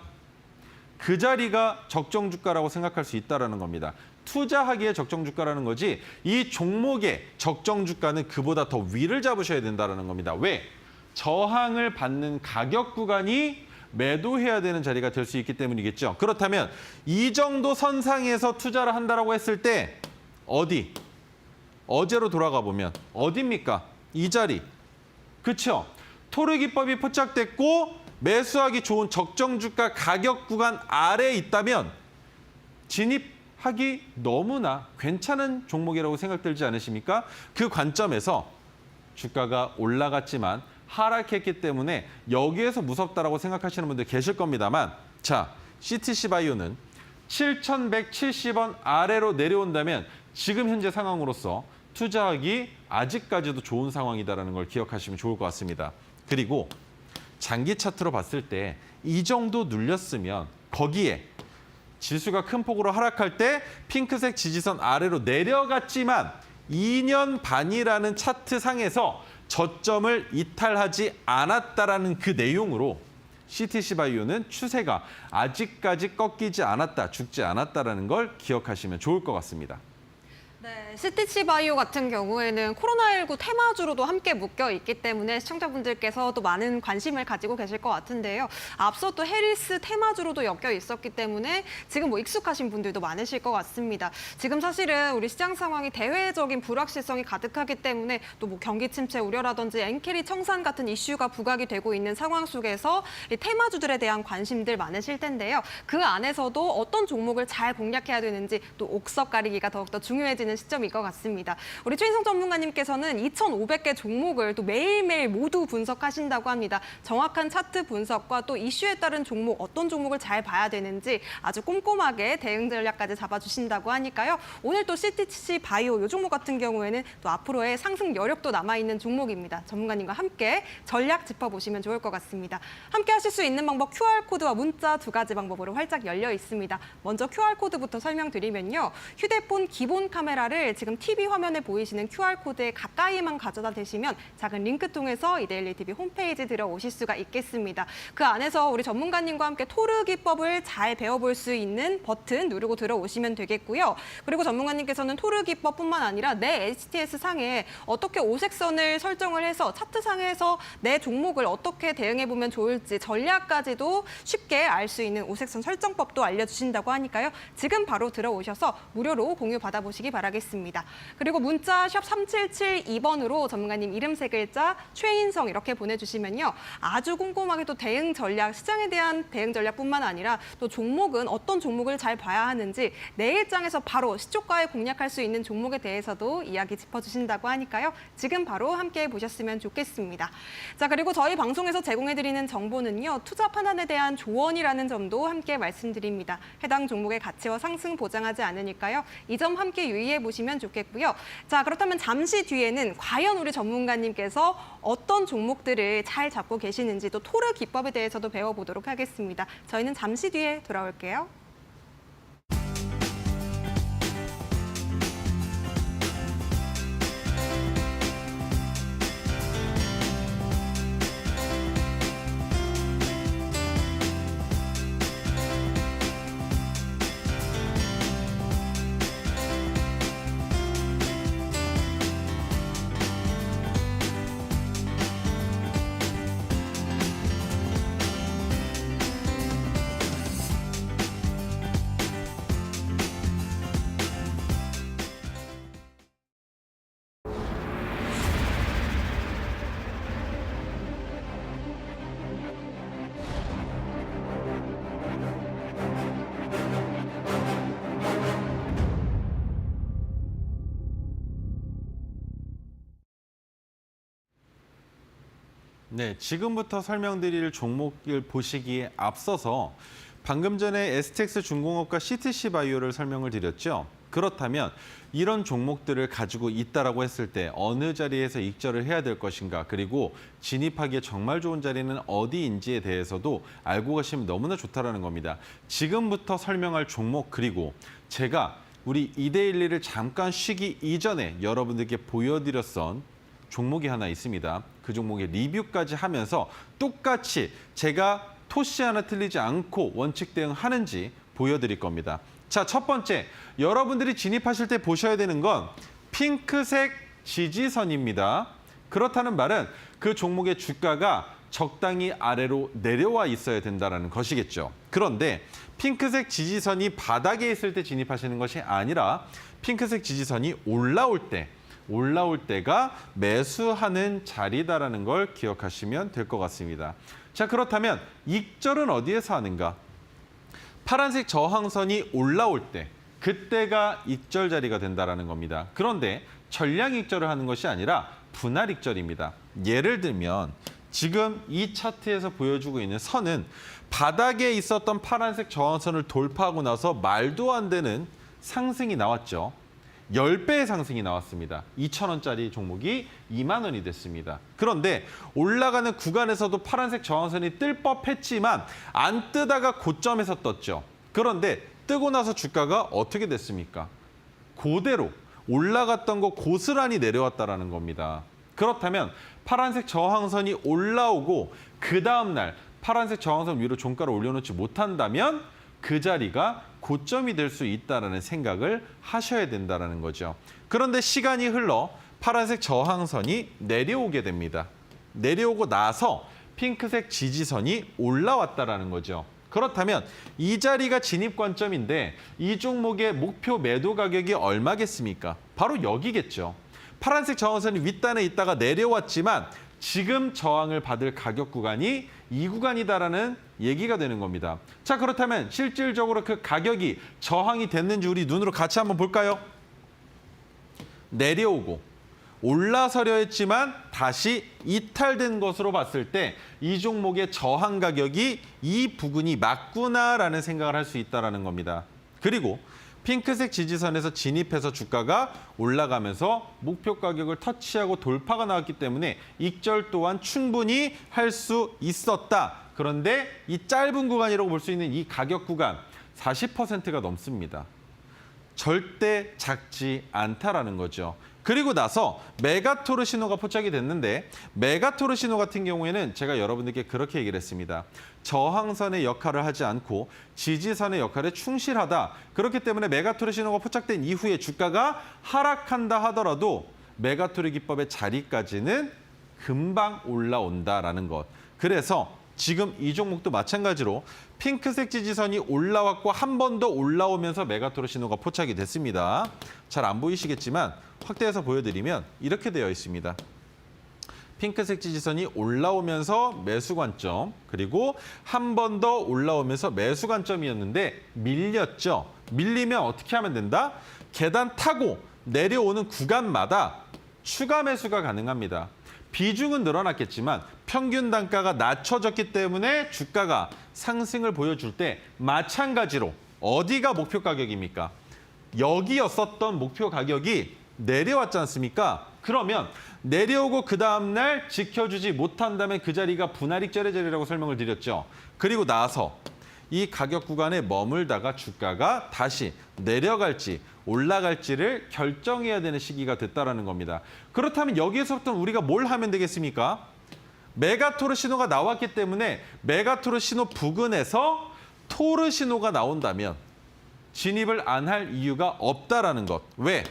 [SPEAKER 2] 그 자리가 적정 주가라고 생각할 수 있다라는 겁니다. 투자하기에 적정 주가라는 거지 이 종목의 적정 주가는 그보다 더 위를 잡으셔야 된다는 겁니다. 왜? 저항을 받는 가격 구간이 매도해야 되는 자리가 될 수 있기 때문이겠죠. 그렇다면 이 정도 선상에서 투자를 한다라고 했을 때 어디? 어제로 돌아가 보면 어디입니까? 이 자리. 그렇죠? 토르 기법이 포착됐고 매수하기 좋은 적정 주가 가격 구간 아래에 있다면 진입하기 너무나 괜찮은 종목이라고 생각들지 않으십니까? 그 관점에서 주가가 올라갔지만 하락했기 때문에 여기에서 무섭다라고 생각하시는 분들 계실 겁니다만 자, CTC 바이오는 7,170원 아래로 내려온다면 지금 현재 상황으로서 투자하기 아직까지도 좋은 상황이다라는 걸 기억하시면 좋을 것 같습니다. 그리고 장기 차트로 봤을 때 이 정도 눌렸으면 거기에 지수가 큰 폭으로 하락할 때 핑크색 지지선 아래로 내려갔지만 2년 반이라는 차트 상에서 저점을 이탈하지 않았다라는 그 내용으로 CTC 바이오는 추세가 아직까지 꺾이지 않았다, 죽지 않았다라는 걸 기억하시면 좋을 것 같습니다.
[SPEAKER 1] 네, CTC 바이오 같은 경우에는 코로나19 테마주로도 함께 묶여 있기 때문에 시청자분들께서 또 많은 관심을 가지고 계실 것 같은데요. 앞서 또 해리스 테마주로도 엮여 있었기 때문에 지금 뭐 익숙하신 분들도 많으실 것 같습니다. 지금 사실은 우리 시장 상황이 대외적인 불확실성이 가득하기 때문에 또 뭐 경기 침체 우려라든지 엔캐리 청산 같은 이슈가 부각이 되고 있는 상황 속에서 이 테마주들에 대한 관심들 많으실 텐데요. 그 안에서도 어떤 종목을 잘 공략해야 되는지 또 옥석 가리기가 더욱더 중요해지는 시점일 것 같습니다. 우리 최인성 전문가님께서는 2,500개 종목을 또 매일매일 모두 분석하신다고 합니다. 정확한 차트 분석과 또 이슈에 따른 종목, 어떤 종목을 잘 봐야 되는지 아주 꼼꼼하게 대응 전략까지 잡아주신다고 하니까요. 오늘 또 CTC 바이오 이 종목 같은 경우에는 또 앞으로의 상승 여력도 남아있는 종목입니다. 전문가님과 함께 전략 짚어보시면 좋을 것 같습니다. 함께 하실 수 있는 방법 QR코드와 문자 두 가지 방법으로 활짝 열려 있습니다. 먼저 QR코드부터 설명드리면요. 휴대폰 기본 카메라를 지금 TV 화면에 보이시는 QR코드에 가까이만 가져다 대시면 작은 링크 통해서 이데일리 TV 홈페이지 들어오실 수가 있겠습니다. 그 안에서 우리 전문가님과 함께 토르 기법을 잘 배워볼 수 있는 버튼 누르고 들어오시면 되겠고요. 그리고 전문가님께서는 토르 기법뿐만 아니라 내 HTS 상에 어떻게 오색선을 설정을 해서 차트 상에서 내 종목을 어떻게 대응해보면 좋을지 전략까지도 쉽게 알 수 있는 오색선 설정법도 알려주신다고 하니까요. 지금 바로 들어오셔서 무료로 공유 받아보시기 바라겠습니다. 그리고 문자 샵 3772번으로 전문가님 이름 세 글자 최인성 이렇게 보내주시면요. 아주 꼼꼼하게 또 대응 전략, 시장에 대한 대응 전략뿐만 아니라 또 종목은 어떤 종목을 잘 봐야 하는지 내 입장에서 바로 시초가에 공략할 수 있는 종목에 대해서도 이야기 짚어주신다고 하니까요. 지금 바로 함께 보셨으면 좋겠습니다. 자, 그리고 저희 방송에서 제공해드리는 정보는요. 투자 판단에 대한 조언이라는 점도 함께 말씀드립니다. 해당 종목의 가치와 상승 보장하지 않으니까요. 이 점 함께 유의해 보시면 좋겠고요. 자, 그렇다면 잠시 뒤에는 과연 우리 전문가님께서 어떤 종목들을 잘 잡고 계시는지 또 토르 기법에 대해서도 배워보도록 하겠습니다. 저희는 잠시 뒤에 돌아올게요.
[SPEAKER 2] 네, 지금부터 설명드릴 종목을 보시기에 앞서서 방금 전에 STX 중공업과 CTC 바이오를 설명을 드렸죠. 그렇다면 이런 종목들을 가지고 있다라고 했을 때 어느 자리에서 익절을 해야 될 것인가, 그리고 진입하기에 정말 좋은 자리는 어디인지에 대해서도 알고 가시면 너무나 좋다라는 겁니다. 지금부터 설명할 종목, 그리고 제가 우리 2대1을 잠깐 쉬기 이전에 여러분들께 보여드렸던 종목이 하나 있습니다. 그 종목의 리뷰까지 하면서 똑같이 제가 토시 하나 틀리지 않고 원칙 대응하는지 보여드릴 겁니다. 자, 첫 번째, 여러분들이 진입하실 때 보셔야 되는 건 핑크색 지지선입니다. 그렇다는 말은 그 종목의 주가가 적당히 아래로 내려와 있어야 된다는 것이겠죠. 그런데 핑크색 지지선이 바닥에 있을 때 진입하시는 것이 아니라 핑크색 지지선이 올라올 때가 매수하는 자리다라는 걸 기억하시면 될 것 같습니다. 자, 그렇다면 익절은 어디에서 하는가? 파란색 저항선이 올라올 때, 그때가 익절 자리가 된다는 겁니다. 그런데 전량 익절을 하는 것이 아니라 분할 익절입니다. 예를 들면 지금 이 차트에서 보여주고 있는 선은 바닥에 있었던 파란색 저항선을 돌파하고 나서 말도 안 되는 상승이 나왔죠. 10배의 상승이 나왔습니다. 2,000원짜리 종목이 2만 원이 됐습니다. 그런데 올라가는 구간에서도 파란색 저항선이 뜰 법했지만 안 뜨다가 고점에서 떴죠. 그런데 뜨고 나서 주가가 어떻게 됐습니까? 그대로 올라갔던 거 고스란히 내려왔다는 겁니다. 그렇다면 파란색 저항선이 올라오고 그 다음 날 파란색 저항선 위로 종가를 올려놓지 못한다면 그 자리가 고점이 될 수 있다는 생각을 하셔야 된다는 거죠. 그런데 시간이 흘러 파란색 저항선이 내려오게 됩니다. 내려오고 나서 핑크색 지지선이 올라왔다는 거죠. 그렇다면 이 자리가 진입 관점인데 이 종목의 목표 매도 가격이 얼마겠습니까? 바로 여기겠죠. 파란색 저항선이 윗단에 있다가 내려왔지만 지금 저항을 받을 가격 구간이 이 구간이다라는 얘기가 되는 겁니다. 자, 그렇다면 실질적으로 그 가격이 저항이 됐는지 우리 눈으로 같이 한번 볼까요? 내려오고 올라서려 했지만 다시 이탈된 것으로 봤을 때 이 종목의 저항 가격이 이 부근이 맞구나라는 생각을 할 수 있다는 겁니다. 그리고 핑크색 지지선에서 진입해서 주가가 올라가면서 목표 가격을 터치하고 돌파가 나왔기 때문에 익절 또한 충분히 할 수 있었다. 그런데 이 짧은 구간이라고 볼 수 있는 이 가격 구간 40%가 넘습니다. 절대 작지 않다라는 거죠. 그리고 나서 메가토르 신호가 포착이 됐는데 메가토르 신호 같은 경우에는 제가 여러분들께 그렇게 얘기를 했습니다. 저항선의 역할을 하지 않고 지지선의 역할에 충실하다. 그렇기 때문에 메가토르 신호가 포착된 이후에 주가가 하락한다 하더라도 메가토르 기법의 자리까지는 금방 올라온다라는 것. 그래서 지금 이 종목도 마찬가지로 핑크색 지지선이 올라왔고 한 번 더 올라오면서 메가토르 신호가 포착이 됐습니다. 잘 안 보이시겠지만 확대해서 보여드리면 이렇게 되어 있습니다. 핑크색 지지선이 올라오면서 매수 관점, 그리고 한 번 더 올라오면서 매수 관점이었는데 밀렸죠. 밀리면 어떻게 하면 된다? 계단 타고 내려오는 구간마다 추가 매수가 가능합니다. 비중은 늘어났겠지만 평균 단가가 낮춰졌기 때문에 주가가 상승을 보여줄 때 마찬가지로 어디가 목표 가격입니까? 여기였었던 목표 가격이 내려왔지 않습니까? 그러면 내려오고 그 다음날 지켜주지 못한다면 그 자리가 분할익절의 자리라고 설명을 드렸죠. 그리고 나서 이 가격 구간에 머물다가 주가가 다시 내려갈지 올라갈지를 결정해야 되는 시기가 됐다는 겁니다. 그렇다면 여기에서부터 우리가 뭘 하면 되겠습니까? 메가토르 신호가 나왔기 때문에 메가토르 신호 부근에서 토르 신호가 나온다면 진입을 안 할 이유가 없다라는 것. 왜?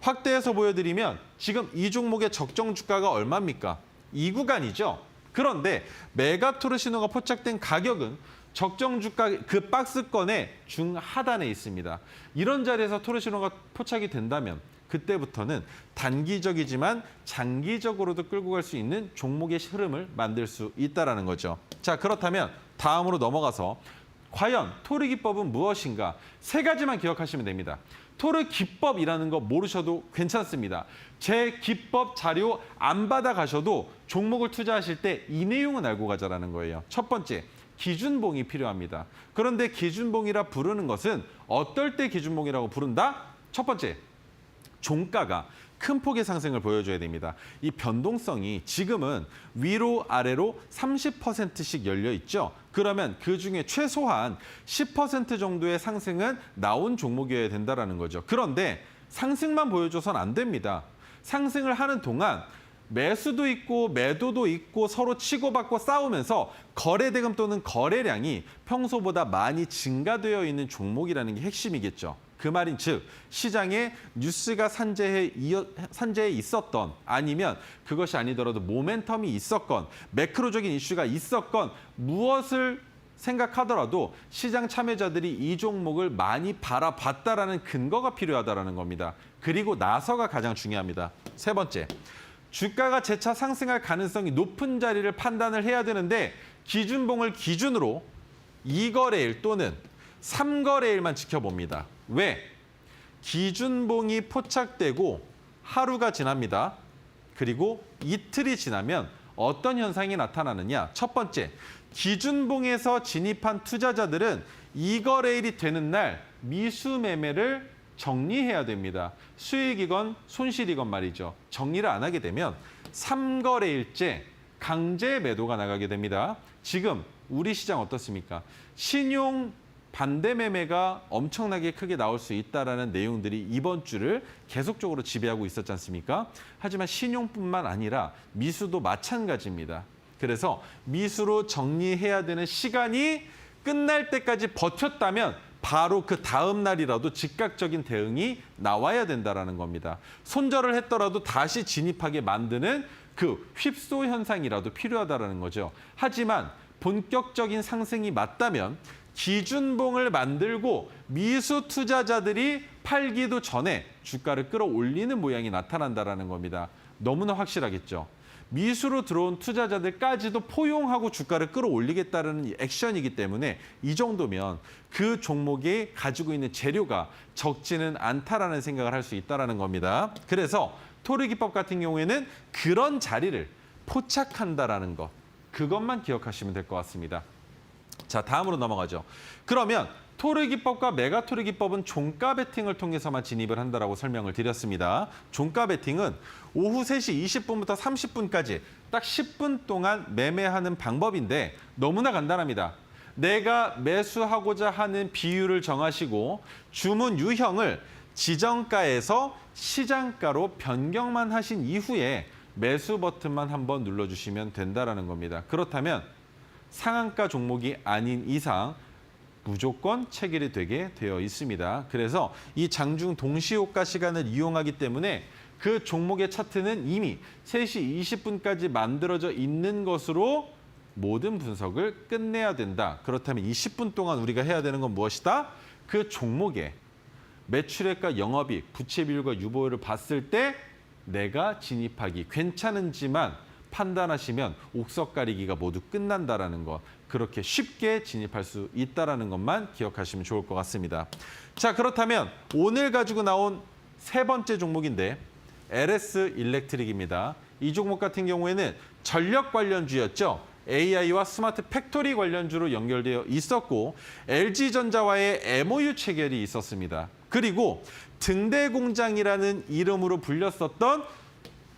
[SPEAKER 2] 확대해서 보여드리면 지금 이 종목의 적정 주가가 얼마입니까? 이 구간이죠. 그런데 메가토르 신호가 포착된 가격은 적정 주가 그 박스권의 중하단에 있습니다. 이런 자리에서 토르 신호가 포착이 된다면 그때부터는 단기적이지만 장기적으로도 끌고 갈 수 있는 종목의 흐름을 만들 수 있다는 거죠. 자, 그렇다면 다음으로 넘어가서 과연 토르 기법은 무엇인가? 세 가지만 기억하시면 됩니다. 토르 기법이라는 거 모르셔도 괜찮습니다. 제 기법 자료 안 받아가셔도 종목을 투자하실 때 이 내용은 알고 가자라는 거예요. 첫 번째, 기준봉이 필요합니다. 그런데 기준봉이라 부르는 것은 어떨 때 기준봉이라고 부른다? 첫 번째, 종가가 큰 폭의 상승을 보여줘야 됩니다. 이 변동성이 지금은 위로 아래로 30%씩 열려 있죠. 그러면 그중에 최소한 10% 정도의 상승은 나온 종목이어야 된다는 거죠. 그런데 상승만 보여줘서는 안 됩니다. 상승을 하는 동안 매수도 있고 매도도 있고 서로 치고받고 싸우면서 거래대금 또는 거래량이 평소보다 많이 증가되어 있는 종목이라는 게 핵심이겠죠. 그 말인 즉 시장에 뉴스가 산재해 있었던 아니면 그것이 아니더라도 모멘텀이 있었건 매크로적인 이슈가 있었건 무엇을 생각하더라도 시장 참여자들이 이 종목을 많이 바라봤다라는 근거가 필요하다는 겁니다. 그리고 나서가 가장 중요합니다. 세 번째, 주가가 재차 상승할 가능성이 높은 자리를 판단을 해야 되는데 기준봉을 기준으로 2거래일 또는 3거래일만 지켜봅니다. 왜? 기준봉이 포착되고 하루가 지납니다. 그리고 이틀이 지나면 어떤 현상이 나타나느냐? 첫 번째, 기준봉에서 진입한 투자자들은 2거래일이 되는 날 미수 매매를 정리해야 됩니다. 수익이건 손실이건 말이죠. 정리를 안 하게 되면 3거래일째 강제 매도가 나가게 됩니다. 지금 우리 시장 어떻습니까? 신용 반대 매매가 엄청나게 크게 나올 수 있다라는 내용들이 이번 주를 계속적으로 지배하고 있었지 않습니까? 하지만 신용뿐만 아니라 미수도 마찬가지입니다. 그래서 미수로 정리해야 되는 시간이 끝날 때까지 버텼다면 바로 그 다음 날이라도 즉각적인 대응이 나와야 된다는 겁니다. 손절을 했더라도 다시 진입하게 만드는 그 휩소 현상이라도 필요하다는 거죠. 하지만 본격적인 상승이 맞다면 기준봉을 만들고 미수 투자자들이 팔기도 전에 주가를 끌어올리는 모양이 나타난다는 겁니다. 너무나 확실하겠죠. 미수로 들어온 투자자들까지도 포용하고 주가를 끌어올리겠다는 액션이기 때문에 이 정도면 그 종목이 가지고 있는 재료가 적지는 않다라는 생각을 할 수 있다는 겁니다. 그래서 토르기법 같은 경우에는 그런 자리를 포착한다라는 것, 그것만 기억하시면 될 것 같습니다. 자, 다음으로 넘어가죠. 그러면 토르기법과 메가토르기법은 종가 베팅을 통해서만 진입을 한다라고 설명을 드렸습니다. 종가 베팅은 오후 3시 20분부터 30분까지 딱 10분 동안 매매하는 방법인데 너무나 간단합니다. 내가 매수하고자 하는 비율을 정하시고 주문 유형을 지정가에서 시장가로 변경만 하신 이후에 매수 버튼만 한번 눌러주시면 된다는 겁니다. 그렇다면 상한가 종목이 아닌 이상 무조건 체결이 되게 되어 있습니다. 그래서 이 장중 동시효과 시간을 이용하기 때문에 그 종목의 차트는 이미 3시 20분까지 만들어져 있는 것으로 모든 분석을 끝내야 된다. 그렇다면 이 10분 동안 우리가 해야 되는 건 무엇이다? 그 종목의 매출액과 영업이익, 부채 비율과 유보율을 봤을 때 내가 진입하기 괜찮은지만 판단하시면 옥석 가리기가 모두 끝난다라는 것. 그렇게 쉽게 진입할 수 있다는 것만 기억하시면 좋을 것 같습니다. 자, 그렇다면 오늘 가지고 나온 세 번째 종목인데 LS 일렉트릭입니다. 이 종목 같은 경우에는 전력 관련주였죠. AI와 스마트 팩토리 관련주로 연결되어 있었고 LG전자와의 MOU 체결이 있었습니다. 그리고 등대공장이라는 이름으로 불렸었던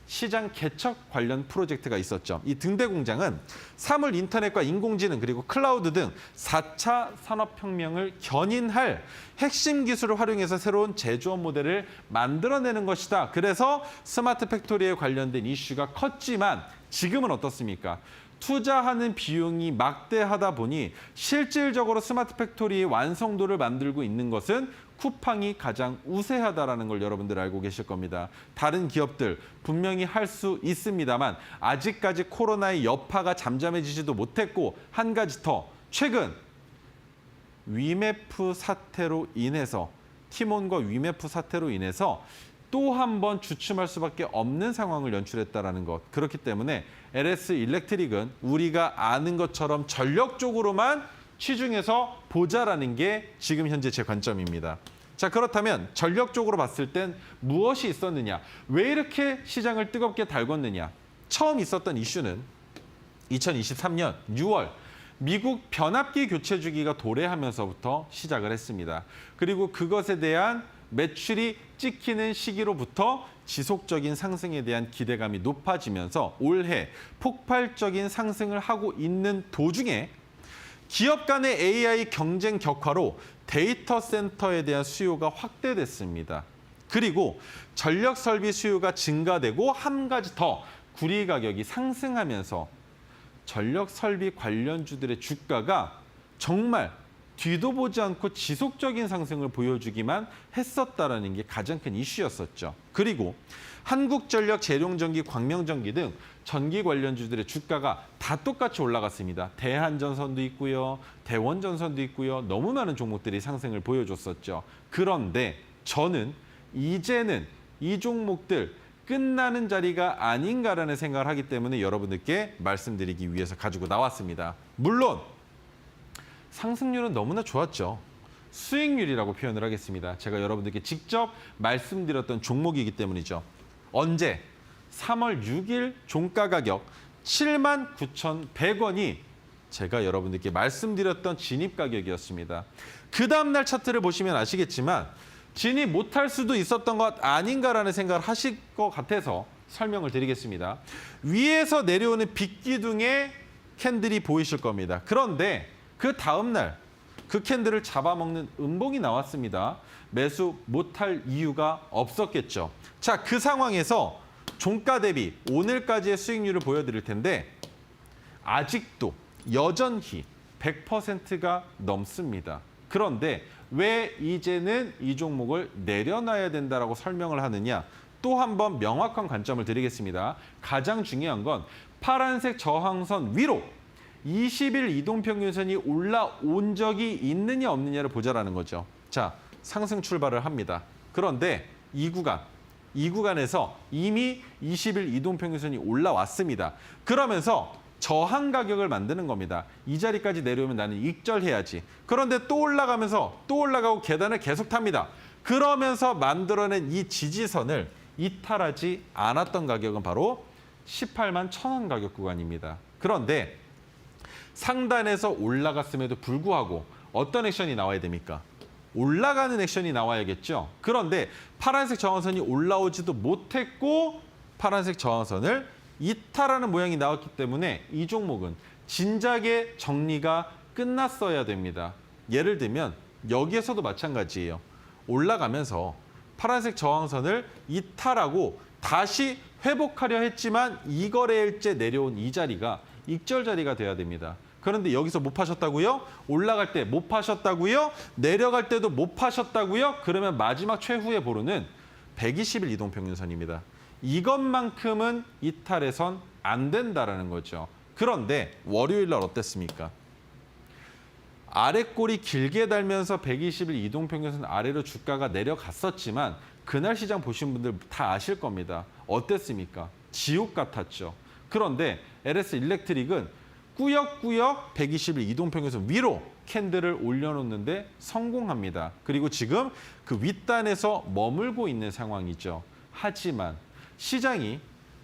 [SPEAKER 2] 시장 개척 관련 프로젝트가 있었죠. 이 등대공장은 사물 인터넷과 인공지능 그리고 클라우드 등 4차 산업혁명을 견인할 핵심 기술을 활용해서 새로운 제조업 모델을 만들어내는 것이다. 그래서 스마트 팩토리에 관련된 이슈가 컸지만 지금은 어떻습니까? 투자하는 비용이 막대하다 보니 실질적으로 스마트 팩토리의 완성도를 만들고 있는 것은 쿠팡이 가장 우세하다는 걸 여러분들 알고 계실 겁니다. 다른 기업들 분명히 할 수 있습니다만 아직까지 코로나의 여파가 잠잠해지지도 못했고 한 가지 더 최근 위메프 사태로 인해서 티몬과 위메프 사태로 인해서 또 한 번 주춤할 수밖에 없는 상황을 연출했다는 것. 그렇기 때문에 LS 일렉트릭은 우리가 아는 것처럼 전력적으로만 치중해서 보자라는 게 지금 현재 제 관점입니다. 자, 그렇다면 전력적으로 봤을 땐 무엇이 있었느냐? 왜 이렇게 시장을 뜨겁게 달궜느냐? 처음 있었던 이슈는 2023년 6월 미국 변압기 교체 주기가 도래하면서부터 시작을 했습니다. 그리고 그것에 대한 매출이 찍히는 시기로부터 지속적인 상승에 대한 기대감이 높아지면서 올해 폭발적인 상승을 하고 있는 도중에 기업 간의 AI 경쟁 격화로 데이터 센터에 대한 수요가 확대됐습니다. 그리고 전력 설비 수요가 증가되고 한 가지 더 구리 가격이 상승하면서 전력 설비 관련주들의 주가가 정말 뒤도 보지 않고 지속적인 상승을 보여주기만 했었다라는 게 가장 큰 이슈였었죠. 그리고 한국전력, 재룡전기, 광명전기 등 전기 관련주들의 주가가 다 똑같이 올라갔습니다. 대한전선도 있고요, 대원전선도 있고요. 너무 많은 종목들이 상승을 보여줬었죠. 그런데 저는 이제는 이 종목들 끝나는 자리가 아닌가라는 생각을 하기 때문에 여러분들께 말씀드리기 위해서 가지고 나왔습니다. 물론 상승률은 너무나 좋았죠. 수익률이라고 표현을 하겠습니다. 제가 여러분들께 직접 말씀드렸던 종목이기 때문이죠. 언제? 3월 6일 종가 가격 79,100원이 제가 여러분들께 말씀드렸던 진입 가격이었습니다. 그 다음날 차트를 보시면 아시겠지만 진입 못할 수도 있었던 것 아닌가라는 생각을 하실 것 같아서 설명을 드리겠습니다. 위에서 내려오는 빗기둥의 캔들이 보이실 겁니다. 그런데 그 다음날 그 캔들을 잡아먹는 음봉이 나왔습니다. 매수 못할 이유가 없었겠죠. 자, 그 상황에서 종가 대비 오늘까지의 수익률을 보여드릴 텐데 아직도 여전히 100%가 넘습니다. 그런데 왜 이제는 이 종목을 내려놔야 된다라고 설명을 하느냐? 또 한 번 명확한 관점을 드리겠습니다. 가장 중요한 건 파란색 저항선 위로 20일 이동평균선이 올라온 적이 있느냐 없느냐를 보자라는 거죠. 자, 상승 출발을 합니다. 그런데 이 구간에서 이미 20일 이동평균선이 올라왔습니다. 그러면서 저항 가격을 만드는 겁니다. 이 자리까지 내려오면 나는 익절해야지. 그런데 또 올라가면서 또 올라가고 계단을 계속 탑니다. 그러면서 만들어낸 이 지지선을 이탈하지 않았던 가격은 바로 18만 1,000원 가격 구간입니다. 그런데 상단에서 올라갔음에도 불구하고 어떤 액션이 나와야 됩니까? 올라가는 액션이 나와야겠죠. 그런데 파란색 저항선이 올라오지도 못했고 파란색 저항선을 이탈하는 모양이 나왔기 때문에 이 종목은 진작에 정리가 끝났어야 됩니다. 예를 들면 여기에서도 마찬가지예요. 올라가면서 파란색 저항선을 이탈하고 다시 회복하려 했지만 이 거래일째 내려온 이 자리가 익절 자리가 돼야 됩니다. 그런데 여기서 못 파셨다고요? 올라갈 때 못 파셨다고요? 내려갈 때도 못 파셨다고요? 그러면 마지막 최후의 보루는 120일 이동평균선입니다. 이것만큼은 이탈해선 안 된다라는 거죠. 그런데 월요일 날 어땠습니까? 아래꼬리 길게 달면서 120일 이동평균선 아래로 주가가 내려갔었지만 그날 시장 보신 분들 다 아실 겁니다. 어땠습니까? 지옥 같았죠. 그런데 LS 일렉트릭은 꾸역꾸역 120일 이동평균선 위로 캔들을 올려놓는데 성공합니다. 그리고 지금 그 윗단에서 머물고 있는 상황이죠. 하지만 시장이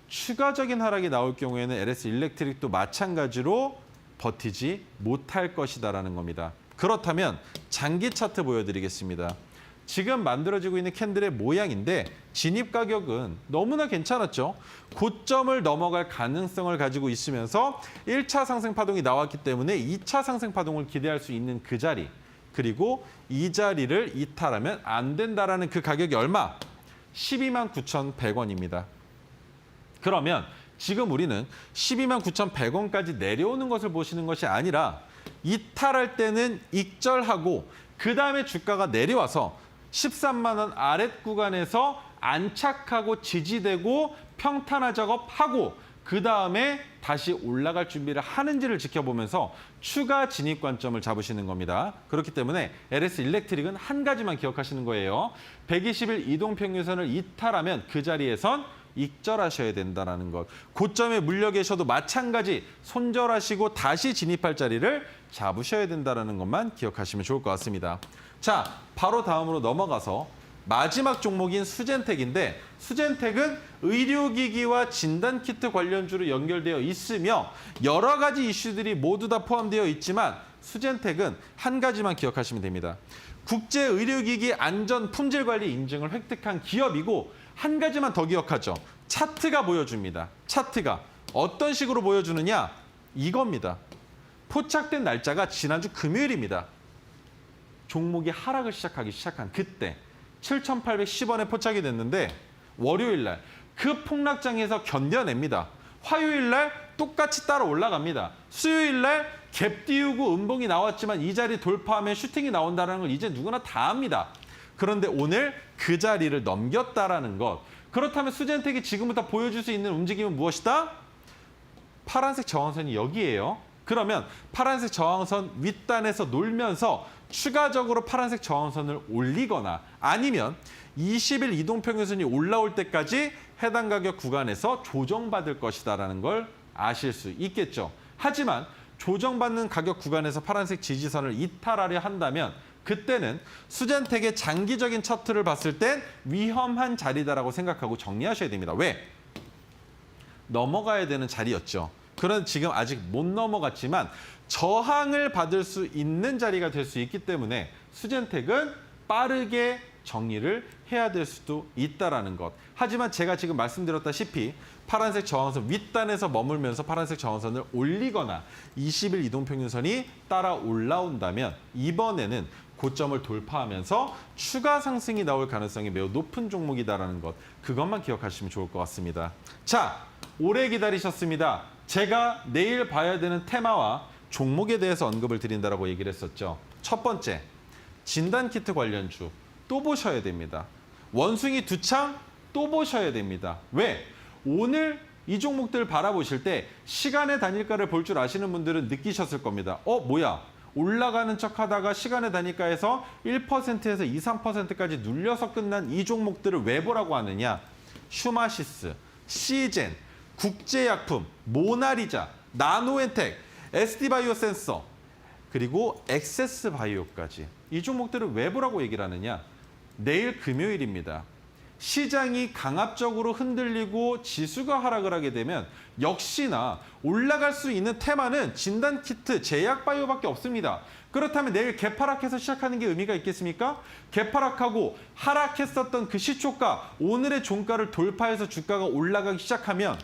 [SPEAKER 2] 추가적인 하락이 나올 경우에는 LS 일렉트릭도 마찬가지로 버티지 못할 것이다라는 겁니다. 그렇다면 장기 차트 보여드리겠습니다. 지금 만들어지고 있는 캔들의 모양인데 진입 가격은 너무나 괜찮았죠. 고점을 넘어갈 가능성을 가지고 있으면서 1차 상승 파동이 나왔기 때문에 2차 상승 파동을 기대할 수 있는 그 자리, 그리고 이 자리를 이탈하면 안 된다라는 그 가격이 얼마? 12만 9,100원입니다. 그러면 지금 우리는 12만 9,100원까지 내려오는 것을 보시는 것이 아니라 이탈할 때는 익절하고 그 다음에 주가가 내려와서 13만 원 아랫 구간에서 안착하고 지지되고 평탄화 작업하고 그 다음에 다시 올라갈 준비를 하는지를 지켜보면서 추가 진입 관점을 잡으시는 겁니다. 그렇기 때문에 LS 일렉트릭은 한 가지만 기억하시는 거예요. 120일 이동평균선을 이탈하면 그 자리에선 익절하셔야 된다는 것. 고점에 물려 계셔도 마찬가지 손절하시고 다시 진입할 자리를 잡으셔야 된다는 것만 기억하시면 좋을 것 같습니다. 자, 바로 다음으로 넘어가서 마지막 종목인 수젠텍인데 수젠텍은 의료기기와 진단키트 관련주로 연결되어 있으며 여러 가지 이슈들이 모두 다 포함되어 있지만 수젠텍은 한 가지만 기억하시면 됩니다. 국제의료기기 안전품질관리 인증을 획득한 기업이고 한 가지만 더 기억하죠. 차트가 보여줍니다. 차트가 어떤 식으로 보여주느냐? 이겁니다. 포착된 날짜가 지난주 금요일입니다. 종목이 하락을 시작한 그때 7,810원에 포착이 됐는데 월요일 날 그 폭락장에서 견뎌냅니다. 화요일 날 똑같이 따라 올라갑니다. 수요일 날 갭 띄우고 음봉이 나왔지만 이 자리 돌파하면 슈팅이 나온다는 걸 이제 누구나 다 압니다. 그런데 오늘 그 자리를 넘겼다라는 것. 그렇다면 수젠텍이 지금부터 보여줄 수 있는 움직임은 무엇이다? 파란색 저항선이 여기예요. 그러면 파란색 저항선 윗단에서 놀면서 추가적으로 파란색 저항선을 올리거나 아니면 20일 이동평균선이 올라올 때까지 해당 가격 구간에서 조정받을 것이다라는 걸 아실 수 있겠죠. 하지만 조정받는 가격 구간에서 파란색 지지선을 이탈하려 한다면 그때는 수젠텍의 장기적인 차트를 봤을 땐 위험한 자리다라고 생각하고 정리하셔야 됩니다. 왜? 넘어가야 되는 자리였죠. 그런 지금 아직 못 넘어갔지만 저항을 받을 수 있는 자리가 될 수 있기 때문에 수젠텍은 빠르게 정리를 해야 될 수도 있다라는 것. 하지만 제가 지금 말씀드렸다시피 파란색 저항선 윗단에서 머물면서 파란색 저항선을 올리거나 20일 이동평균선이 따라 올라온다면 이번에는 고점을 돌파하면서 추가 상승이 나올 가능성이 매우 높은 종목이다라는 것. 그것만 기억하시면 좋을 것 같습니다. 자, 오래 기다리셨습니다. 제가 내일 봐야 되는 테마와 종목에 대해서 언급을 드린다라고 얘기를 했었죠. 첫 번째, 진단키트 관련주 또 보셔야 됩니다. 원숭이 두 창 또 보셔야 됩니다. 왜? 오늘 이 종목들 바라보실 때 시간의 단일가를 볼 줄 아시는 분들은 느끼셨을 겁니다. 뭐야? 올라가는 척하다가 시간의 단일가에서 1%에서 2, 3%까지 눌려서 끝난 이 종목들을 왜 보라고 하느냐? 슈마시스, 시젠, 국제약품, 모나리자, 나노엔텍, SD바이오센서, 그리고 엑세스바이오까지. 이 종목들을 왜 보라고 얘기를 하느냐? 내일 금요일입니다. 시장이 강압적으로 흔들리고 지수가 하락을 하게 되면 역시나 올라갈 수 있는 테마는 진단키트, 제약바이오밖에 없습니다. 그렇다면 내일 개파락해서 시작하는 게 의미가 있겠습니까? 개파락하고 하락했었던 그 시초가 오늘의 종가를 돌파해서 주가가 올라가기 시작하면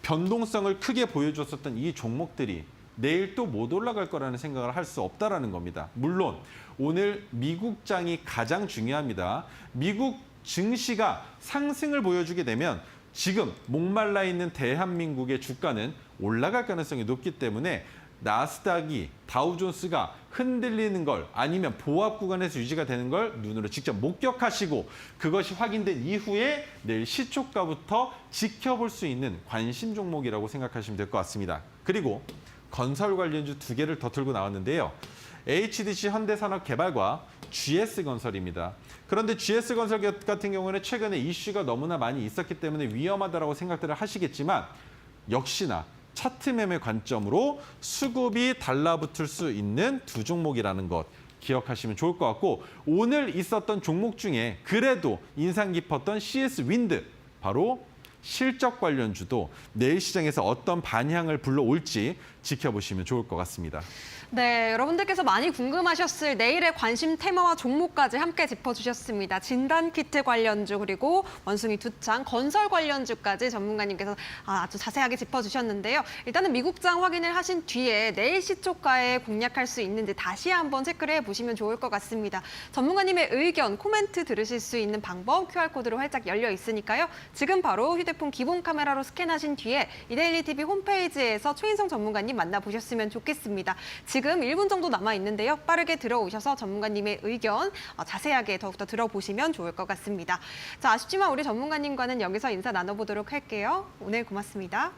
[SPEAKER 2] 변동성을 크게 보여줬었던 이 종목들이 내일 또 못 올라갈 거라는 생각을 할 수 없다라는 겁니다. 물론 오늘 미국장이 가장 중요합니다. 미국 증시가 상승을 보여주게 되면 지금 목말라 있는 대한민국의 주가는 올라갈 가능성이 높기 때문에 나스닥이 다우존스가 흔들리는 걸 아니면 보합 구간에서 유지가 되는 걸 눈으로 직접 목격하시고 그것이 확인된 이후에 내일 시초가부터 지켜볼 수 있는 관심 종목이라고 생각하시면 될 것 같습니다. 그리고 건설 관련주 두 개를 더 들고 나왔는데요. HDC 현대산업개발과 GS건설입니다. 그런데 GS건설 같은 경우는 최근에 이슈가 너무나 많이 있었기 때문에 위험하다고 생각들을 하시겠지만 역시나 차트 매매 관점으로 수급이 달라붙을 수 있는 두 종목이라는 것 기억하시면 좋을 것 같고 오늘 있었던 종목 중에 그래도 인상 깊었던 CS-윈드 바로 실적 관련주도 내일 시장에서 어떤 반향을 불러올지 지켜보시면 좋을 것 같습니다.
[SPEAKER 1] 네, 여러분들께서 많이 궁금하셨을 내일의 관심 테마와 종목까지 함께 짚어주셨습니다. 진단키트 관련주 그리고 원숭이 두창, 건설 관련주까지 전문가님께서 아주 자세하게 짚어주셨는데요. 일단은 미국장 확인을 하신 뒤에 내일 시초가에 공략할 수 있는지 다시 한번 체크를 해보시면 좋을 것 같습니다. 전문가님의 의견, 코멘트 들으실 수 있는 방법 QR코드로 활짝 열려 있으니까요. 지금 바로 휴대폰 기본 카메라로 스캔하신 뒤에 이데일리 TV 홈페이지에서 최인성 전문가님 만나보셨으면 좋겠습니다. 지금 1분 정도 남아있는데요. 빠르게 들어오셔서 전문가님의 의견 자세하게 더욱더 들어보시면 좋을 것 같습니다. 자, 아쉽지만 우리 전문가님과는 여기서 인사 나눠보도록 할게요. 오늘 고맙습니다.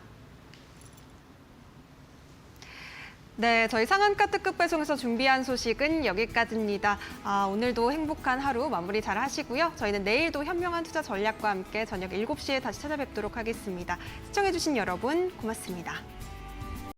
[SPEAKER 1] 네, 저희 상한가 특급 배송에서 준비한 소식은 여기까지입니다. 오늘도 행복한 하루 마무리 잘 하시고요. 저희는 내일도 현명한 투자 전략과 함께 저녁 7시에 다시 찾아뵙도록 하겠습니다. 시청해주신 여러분 고맙습니다.